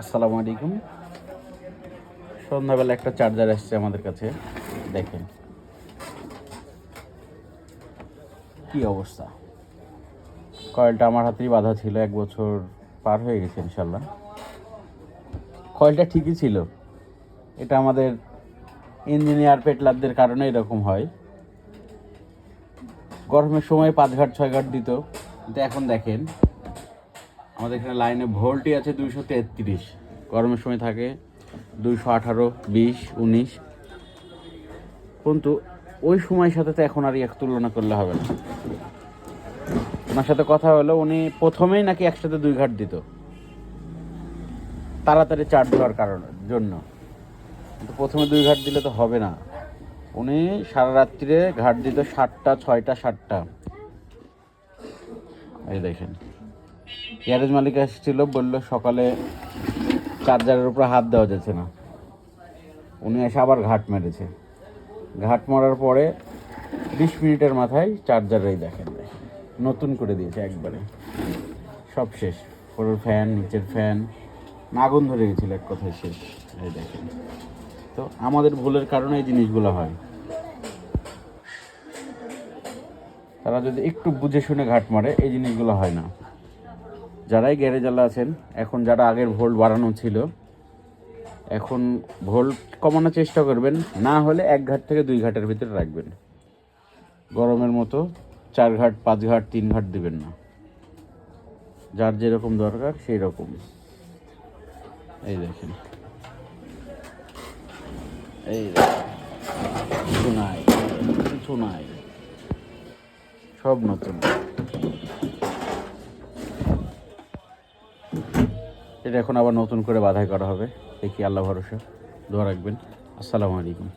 আসসালামু আলাইকুম। সন্ধ্যাবেলা একটা চার্জার আসছে আমাদের কাছে, দেখেন কি অবস্থা। কয়েলটা আমার হাতেই বাঁধা ছিল, 1 বছর পার হয়ে গেছে ইনশাল্লাহ। কয়েলটা ঠিকই ছিল, এটা আমাদের ইঞ্জিনিয়ার পেটলারদের কারণে এরকম হয়। গরমের সময় 5 ঘাট 6 ঘাট দিত, কিন্তু এখন দেখেন আমাদের এখানে লাইনে ভোল্টই আছে 233, গরমের সময় থাকে 218, 20, 19, কিন্তু ওই সময়ের সাথে তো এখন আর এক তুলনা করলে হবে না। ওনার সাথে কথা হলো, উনি প্রথমেই নাকি একসাথে 2 ঘাট দিত তাড়াতাড়ি চার্জ হওয়ার জন্য, কিন্তু প্রথমে 2 ঘাট দিলে তো হবে না। উনি সারা রাত্রিরে ঘাট দিত 7টা 6টা 7টা। এই দেখেন, গ্যারেজ মালিক এসেছিল, বললো সকালে চার্জারের উপরে হাত দেওয়া যাচ্ছে না। উনি এসে আবার ঘাট মেরেছে, ঘাট মারার পরে 20 মিনিটের মাথায় চার্জার এই দেখেন নতুন করে দিয়েছে একবারে, সব শেষ। পুরো ফ্যান, নিচের ফ্যান আগুন ধরে গেছিল, এক কথায় শেষ। এই দেখেন, তো আমাদের ভুলের কারণে এই জিনিসগুলো হয়। তারা যদি একটু বুঝে শুনে ঘাট মারে, এই জিনিসগুলো হয় না। যারাই গ্যারেজওয়ালা আছেন, এখন যারা আগের ভোল্ট বাড়ানো ছিল, এখন ভোল্ট কমানোর চেষ্টা করবেন, না হলে 1 ঘাট থেকে 2 ঘাটের ভিতরে রাখবেন। গরমের মতো 4 ঘাট 5 ঘাট 3 ঘাট দিবেন না, যার যেরকম দরকার সেই রকম। এই দেখেন, এই কিছু নাই, কিছু নাই, সব নতুন। এটা এখন আবার নতুন করে বাধাই করা হবে, দেখি আল্লাহ ভরসা, দোয়া রাখবেন। আসসালামু আলাইকুম।